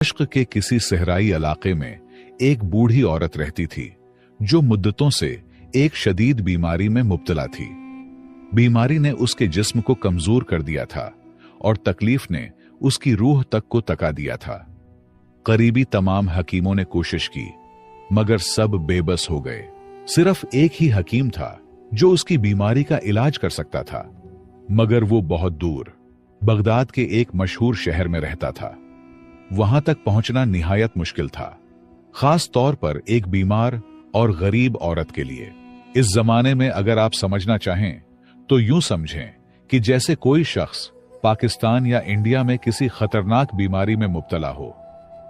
दमिश्क के किसी सहराई इलाके में एक बूढ़ी औरत रहती थी जो मुद्दतों से एक शदीद बीमारी में मुब्तला थी। बीमारी ने उसके जिस्म को कमजोर कर दिया था और तकलीफ ने उसकी रूह तक को तका दिया था। करीबी तमाम हकीमों ने कोशिश की मगर सब बेबस हो गए। सिर्फ एक ही हकीम था जो उसकी बीमारी का इलाज कर सकता था, मगर वो बहुत दूर बगदाद के एक मशहूर शहर में रहता था। वहां तक पहुंचना निहायत मुश्किल था, खास तौर पर एक बीमार और गरीब औरत के लिए। इस जमाने में अगर आप समझना चाहें तो यूं समझें कि जैसे कोई शख्स पाकिस्तान या इंडिया में किसी खतरनाक बीमारी में मुब्तला हो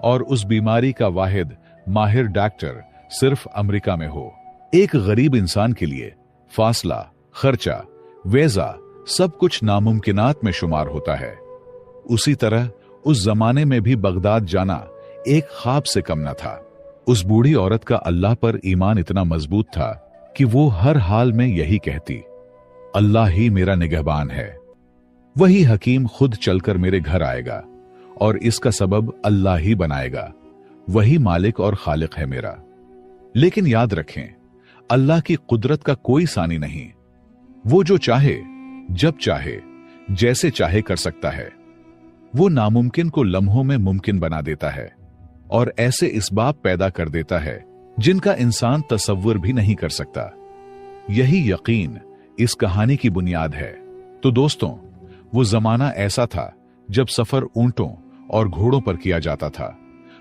और उस बीमारी का वाहिद माहिर डॉक्टर सिर्फ अमेरिका में हो। एक गरीब इंसान के लिए फासला, खर्चा, वीजा सब कुछ नामुमकिनात में शुमार होता है। उसी तरह उस जमाने में भी बगदाद जाना एक ख्वाब से कम न था। उस बूढ़ी औरत का अल्लाह पर ईमान इतना मजबूत था कि वो हर हाल में यही कहती, अल्लाह ही मेरा निगहबान है, वही हकीम खुद चलकर मेरे घर आएगा और इसका सबब अल्लाह ही बनाएगा, वही मालिक और खालिक है मेरा। लेकिन याद रखें, अल्लाह की कुदरत का कोई सानी नहीं। वो जो चाहे, जब चाहे, जैसे चाहे कर सकता है। वो नामुमकिन को लम्हों में मुमकिन बना देता है और ऐसे इसबाब पैदा कर देता है जिनका इंसान तसव्वुर भी नहीं कर सकता। यही यकीन इस कहानी की बुनियाद है। तो दोस्तों, वो जमाना ऐसा था जब सफर ऊंटों और घोड़ों पर किया जाता था,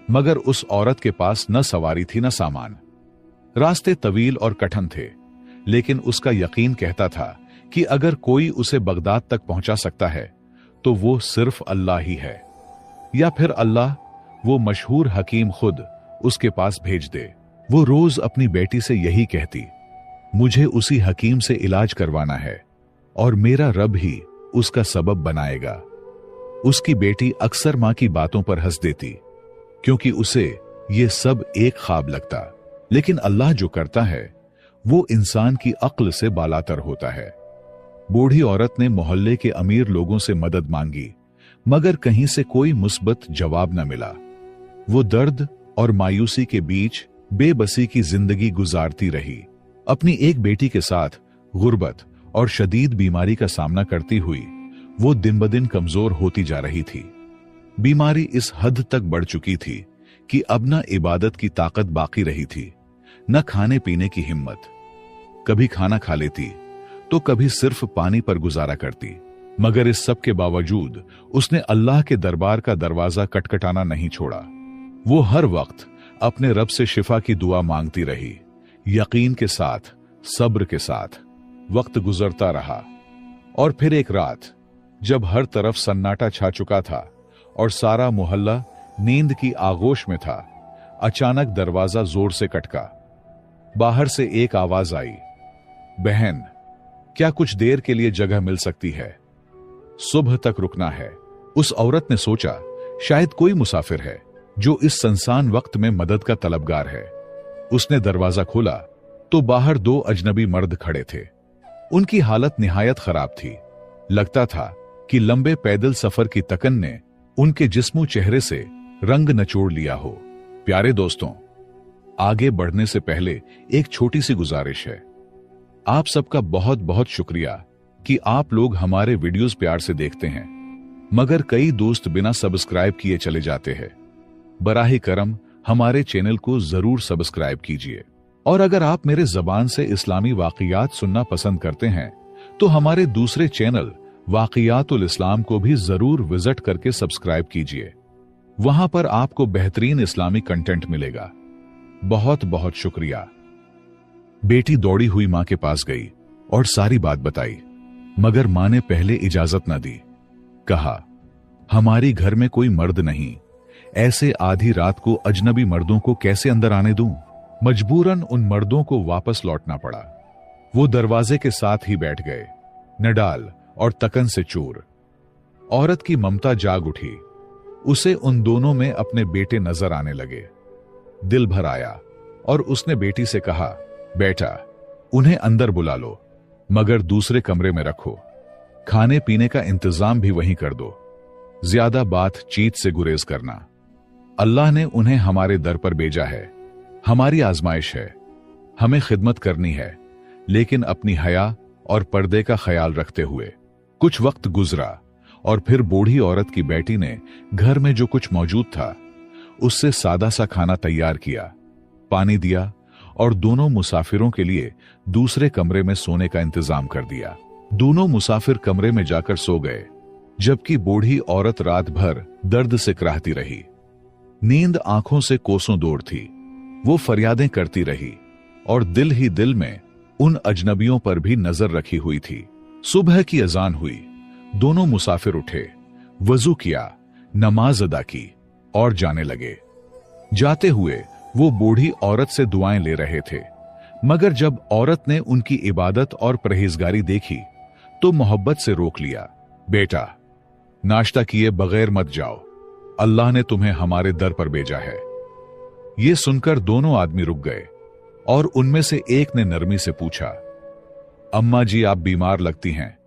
मगर उस औरत के पास न सवारी थी न सामान। रास्ते तवील और कठिन थे, लेकिन उसका यकीन कहता था कि अगर कोई उसे बगदाद तक पहुंचा सकता है तो वो सिर्फ अल्लाह ही है, या फिर अल्लाह वो मशहूर हकीम खुद उसके पास भेज दे। वो रोज अपनी बेटी से यही कहती, मुझे उसी हकीम से इलाज करवाना है और मेरा रब ही उसका सबब बनाएगा। उसकी बेटी अक्सर मां की बातों पर हंस देती क्योंकि उसे ये सब एक ख्वाब लगता, लेकिन अल्लाह जो करता है वो इंसान की अक्ल से बालातर होता है। बूढ़ी औरत ने मोहल्ले के अमीर लोगों से मदद मांगी, मगर कहीं से कोई मुस्बत जवाब न मिला। वो दर्द और मायूसी के बीच बेबसी की जिंदगी गुजारती रही, अपनी एक बेटी के साथ गुर्बत और शदीद बीमारी का सामना करती हुई वो दिन ब दिन कमजोर होती जा रही थी। बीमारी इस हद तक बढ़ चुकी थी कि अब न इबादत की ताकत बाकी रही थी, न खाने पीने की हिम्मत। कभी खाना खा लेती तो कभी सिर्फ पानी पर गुजारा करती, मगर इस सब के बावजूद उसने अल्लाह के दरबार का दरवाजा खटखटाना नहीं छोड़ा। वो हर वक्त अपने रब से शिफा की दुआ मांगती रही, यकीन के साथ, सब्र के साथ। वक्त गुजरता रहा और फिर एक रात जब हर तरफ सन्नाटा छा चुका था और सारा मोहल्ला नींद की आगोश में था, अचानक दरवाजा जोर से खटका। बाहर से एक आवाज आई, बहन, क्या कुछ देर के लिए जगह मिल सकती है? सुबह तक रुकना है। उस औरत ने सोचा शायद कोई मुसाफिर है जो इस सुनसान वक्त में मदद का तलबगार है। उसने दरवाजा खोला तो बाहर दो अजनबी मर्द खड़े थे। उनकी हालत निहायत खराब थी। लगता था कि लंबे पैदल सफर की तकन ने उनके जिस्मो चेहरे से रंग नचोड़ लिया हो। प्यारे दोस्तों, आगे बढ़ने से पहले एक छोटी सी गुजारिश है। आप सबका बहुत बहुत शुक्रिया कि आप लोग हमारे वीडियोस प्यार से देखते हैं, मगर कई दोस्त बिना सब्सक्राइब किए चले जाते हैं। बराह करम हमारे चैनल को जरूर सब्सक्राइब कीजिए, और अगर आप मेरे जबान से इस्लामी वाक़ियात सुनना पसंद करते हैं तो हमारे दूसरे चैनल वाक़ियातुल इस्लाम को भी जरूर विजिट करके सब्सक्राइब कीजिए। वहां पर आपको बेहतरीन इस्लामी कंटेंट मिलेगा। बहुत बहुत शुक्रिया। बेटी दौड़ी हुई मां के पास गई और सारी बात बताई, मगर मां ने पहले इजाजत न दी। कहा, हमारी घर में कोई मर्द नहीं, ऐसे आधी रात को अजनबी मर्दों को कैसे अंदर आने दूं? मजबूरन उन मर्दों को वापस लौटना पड़ा। वो दरवाजे के साथ ही बैठ गए, नडाल और तकन से चूर। औरत की ममता जाग उठी। उसे उन दोनों में अपने बेटे नजर आने लगे। दिल भर आया और उसने बेटी से कहा, बेटा, उन्हें अंदर बुला लो, मगर दूसरे कमरे में रखो। खाने पीने का इंतजाम भी वहीं कर दो। ज्यादा बातचीत से गुरेज करना। अल्लाह ने उन्हें हमारे दर पर भेजा है, हमारी आजमाइश है, हमें खिदमत करनी है, लेकिन अपनी हया और पर्दे का ख्याल रखते हुए। कुछ वक्त गुजरा और फिर बूढ़ी औरत की बेटी ने घर में जो कुछ मौजूद था उससे सादा सा खाना तैयार किया, पानी दिया और दोनों मुसाफिरों के लिए दूसरे कमरे में सोने का इंतजाम कर दिया। दोनों मुसाफिर कमरे में जाकर सो गए, जबकि बूढ़ी औरत रात भर दर्द से कराहती रही। नींद आंखों से कोसों दूर थी। वो फरियादें करती रही और दिल ही दिल में उन अजनबियों पर भी नजर रखी हुई थी। सुबह की अजान हुई, दोनों मुसाफिर उठे, वजू किया, नमाज अदा की और जाने लगे। जाते हुए वो बूढ़ी औरत से दुआएं ले रहे थे, मगर जब औरत ने उनकी इबादत और परहेजगारी देखी तो मोहब्बत से रोक लिया। बेटा, नाश्ता किए बगैर मत जाओ, अल्लाह ने तुम्हें हमारे दर पर भेजा है। ये सुनकर दोनों आदमी रुक गए और उनमें से एक ने नरमी से पूछा, अम्मा जी आप बीमार लगती हैं,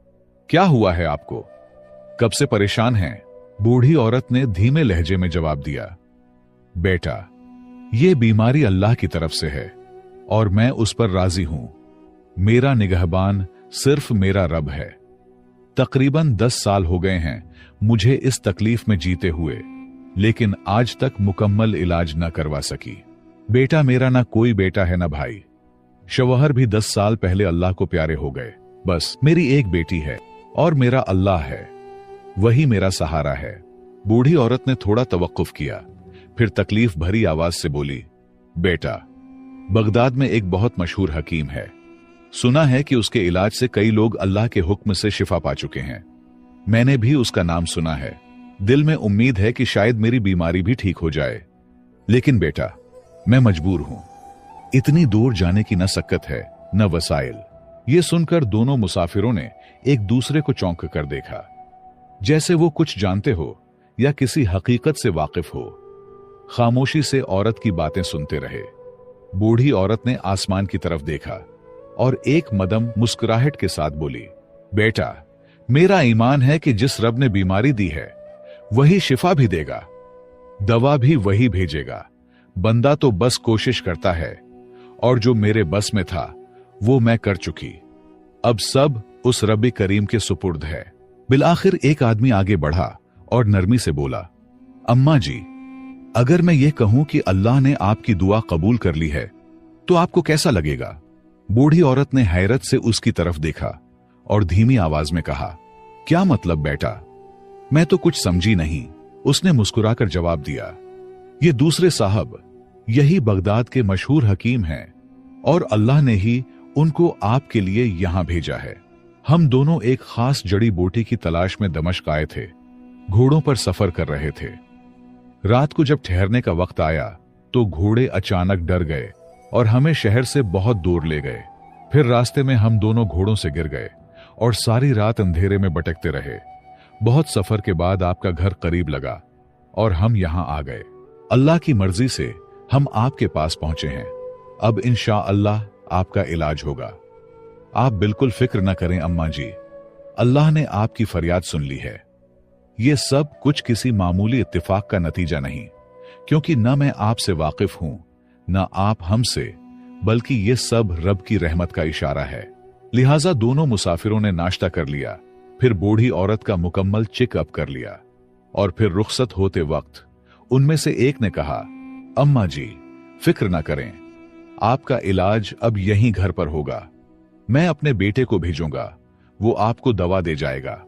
क्या हुआ है आपको, कब से परेशान हैं? बूढ़ी औरत ने धीमे लहजे में जवाब दिया, बेटा, ये बीमारी अल्लाह की तरफ से है और मैं उस पर राजी हूं। मेरा निगहबान सिर्फ मेरा रब है। तकरीबन 10 साल हो गए हैं मुझे इस तकलीफ में जीते हुए, लेकिन आज तक मुकम्मल इलाज न करवा सकी। बेटा, मेरा ना कोई बेटा है ना भाई, शौहर भी 10 साल पहले अल्लाह को प्यारे हो गए। बस मेरी एक बेटी है और मेरा अल्लाह है, वही मेरा सहारा है। बूढ़ी औरत ने थोड़ा तवक्कुफ किया, फिर तकलीफ भरी आवाज से बोली, बेटा, बगदाद में एक बहुत मशहूर हकीम है, सुना है कि उसके इलाज से कई लोग अल्लाह के हुक्म से शिफा पा चुके हैं। मैंने भी उसका नाम सुना है। दिल में उम्मीद है कि शायद मेरी बीमारी भी ठीक हो जाए, लेकिन बेटा, मैं मजबूर हूं। इतनी दूर जाने की न सक्कत है न वसाइल। ये सुनकर दोनों मुसाफिरों ने एक दूसरे को चौंक कर देखा, जैसे वो कुछ जानते हो या किसी हकीकत से वाकिफ हो। खामोशी से औरत की बातें सुनते रहे। बूढ़ी औरत ने आसमान की तरफ देखा और एक मदम मुस्कुराहट के साथ बोली, बेटा, मेरा ईमान है कि जिस रब ने बीमारी दी है वही शिफा भी देगा, दवा भी वही भेजेगा। बंदा तो बस कोशिश करता है और जो मेरे बस में था वो मैं कर चुकी। अब सब उस रब्बी करीम के सुपुर्द है। बिलाखिर एक आदमी आगे बढ़ा और नरमी से बोला, अम्मा जी, अगर मैं ये कहूं कि अल्लाह ने आपकी दुआ कबूल कर ली है तो आपको कैसा लगेगा? बूढ़ी औरत ने हैरत से उसकी तरफ देखा और धीमी आवाज में कहा, क्या मतलब बेटा? मैं तो कुछ समझी नहीं। उसने मुस्कुराकर जवाब दिया, ये दूसरे साहब यही बगदाद के मशहूर हकीम हैं और अल्लाह ने ही उनको आपके लिए यहां भेजा है। हम दोनों एक खास जड़ी बूटी की तलाश में दमिश्क आए थे, घोड़ों पर सफर कर रहे थे। रात को जब ठहरने का वक्त आया तो घोड़े अचानक डर गए और हमें शहर से बहुत दूर ले गए। फिर रास्ते में हम दोनों घोड़ों से गिर गए और सारी रात अंधेरे में भटकते रहे। बहुत सफर के बाद आपका घर करीब लगा और हम यहां आ गए। अल्लाह की मर्जी से हम आपके पास पहुंचे हैं। अब इंशाअल्लाह आपका इलाज होगा। आप बिल्कुल फिक्र न करें अम्मा जी, अल्लाह ने आपकी फरियाद सुन ली है। ये सब कुछ किसी मामूली इत्तिफाक का नतीजा नहीं, क्योंकि न मैं आपसे वाकिफ हूं न आप हमसे, बल्कि ये सब रब की रहमत का इशारा है। लिहाजा दोनों मुसाफिरों ने नाश्ता कर लिया, फिर बूढ़ी औरत का मुकम्मल चेकअप कर लिया और फिर रुखसत होते वक्त उनमें से एक ने कहा, अम्मा जी, फिक्र न करें, आपका इलाज अब यहीं घर पर होगा। मैं अपने बेटे को भेजूंगा, वो आपको दवा दे जाएगा।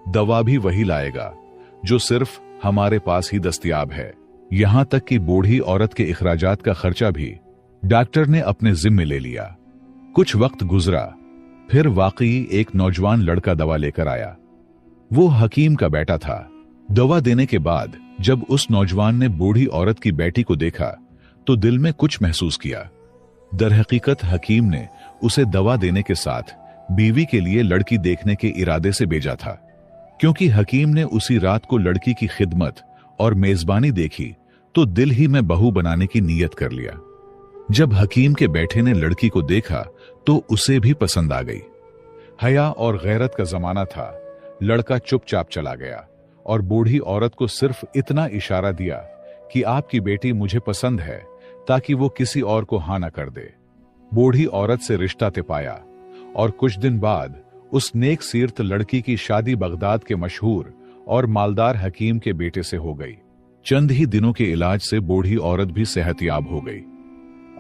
दवा भी वही लाएगा जो सिर्फ हमारे पास ही दस्तयाब है। यहां तक कि बूढ़ी औरत के इखराजात का खर्चा भी डॉक्टर ने अपने जिम्मे ले लिया। कुछ वक्त गुजरा, फिर वाकई एक नौजवान लड़का दवा लेकर आया। वो हकीम का बेटा था। दवा देने के बाद जब उस नौजवान ने बूढ़ी औरत की बेटी को देखा तो दिल में कुछ महसूस किया। दरहकीकत हकीम ने उसे दवा देने के साथ बीवी के लिए लड़की देखने के इरादे से भेजा था, क्योंकि हकीम ने उसी रात को लड़की की खिदमत और मेजबानी देखी तो दिल ही में बहू बनाने की नीयत कर लिया। जब हकीम के बेटे ने लड़की को देखा तो उसे भी पसंद आ गई। हया और गैरत का जमाना था। लड़का चुपचाप चला गया और बूढ़ी औरत को सिर्फ इतना इशारा दिया कि आपकी बेटी मुझे पसंद है ताकि वो किसी और को हाँ न कर दे। बूढ़ी औरत से रिश्ता तय पाया और कुछ दिन बाद उस नेक सीरत लड़की की शादी बगदाद के मशहूर और मालदार हकीम के बेटे से हो गई। चंद ही दिनों के इलाज से बूढ़ी औरत भी सेहतयाब हो गई।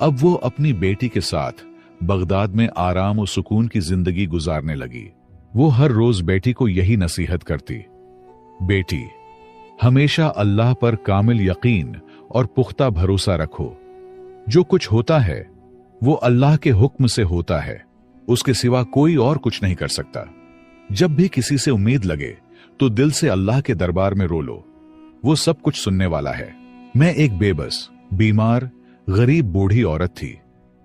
अब वो अपनी बेटी के साथ बगदाद में आराम और सुकून की जिंदगी गुजारने लगी। वो हर रोज बेटी को यही नसीहत करती, बेटी हमेशा अल्लाह पर कामिल यकीन और पुख्ता भरोसा रखो। जो कुछ होता है वो अल्लाह के हुक्म से होता है, उसके सिवा कोई और कुछ नहीं कर सकता। जब भी किसी से उम्मीद लगे तो दिल से अल्लाह के दरबार में रो लो, वो सब कुछ सुनने वाला है। मैं एक बेबस, बीमार, गरीब बूढ़ी औरत थी,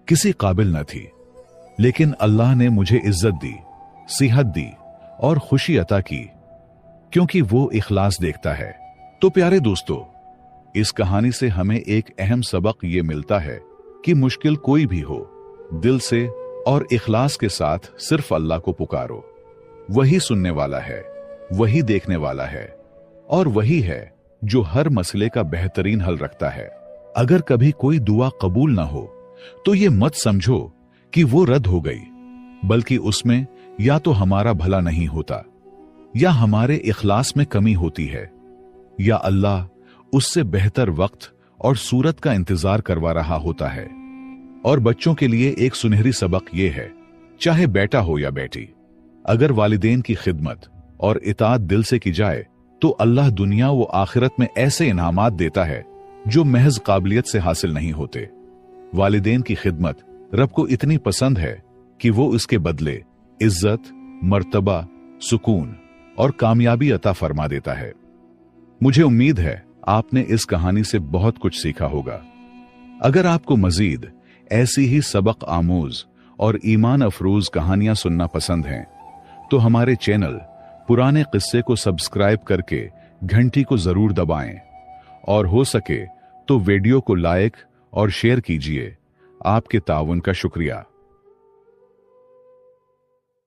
किसी काबिल न थी, लेकिन अल्लाह ने मुझे इज्जत दी, सेहत दी और खुशी अता की, क्योंकि वो इखलास देखता है। तो प्यारे दोस्तों, इस कहानी से हमें एक अहम सबक ये मिलता है कि मुश्किल कोई भी हो, दिल से और इखलास के साथ सिर्फ अल्लाह को पुकारो। वही सुनने वाला है, वही देखने वाला है और वही है जो हर मसले का बेहतरीन हल रखता है। अगर कभी कोई दुआ कबूल ना हो तो ये मत समझो कि वो रद्द हो गई, बल्कि उसमें या तो हमारा भला नहीं होता, या हमारे इखलास में कमी होती है, या अल्लाह उससे बेहतर वक्त और सूरत का इंतजार करवा रहा होता है। और बच्चों के लिए एक सुनहरी सबक यह है, चाहे बेटा हो या बेटी, अगर वालिदैन की खिदमत और इताअत दिल से की जाए तो अल्लाह दुनिया व आखिरत में ऐसे इनामात देता है जो महज काबिलियत से हासिल नहीं होते। वालिदैन की खिदमत रब को इतनी पसंद है कि वो इसके बदले इज्जत, मर्तबा, सुकून और कामयाबी अता फरमा देता है। मुझे उम्मीद है आपने इस कहानी से बहुत कुछ सीखा होगा। अगर आपको मजीद ऐसी ही सबक आमूज और ईमान अफरोज कहानियां सुनना पसंद हैं, तो हमारे चैनल पुराने किस्से को सब्सक्राइब करके घंटी को जरूर दबाएं और हो सके तो वीडियो को लाइक और शेयर कीजिए। आपके ताउन का शुक्रिया।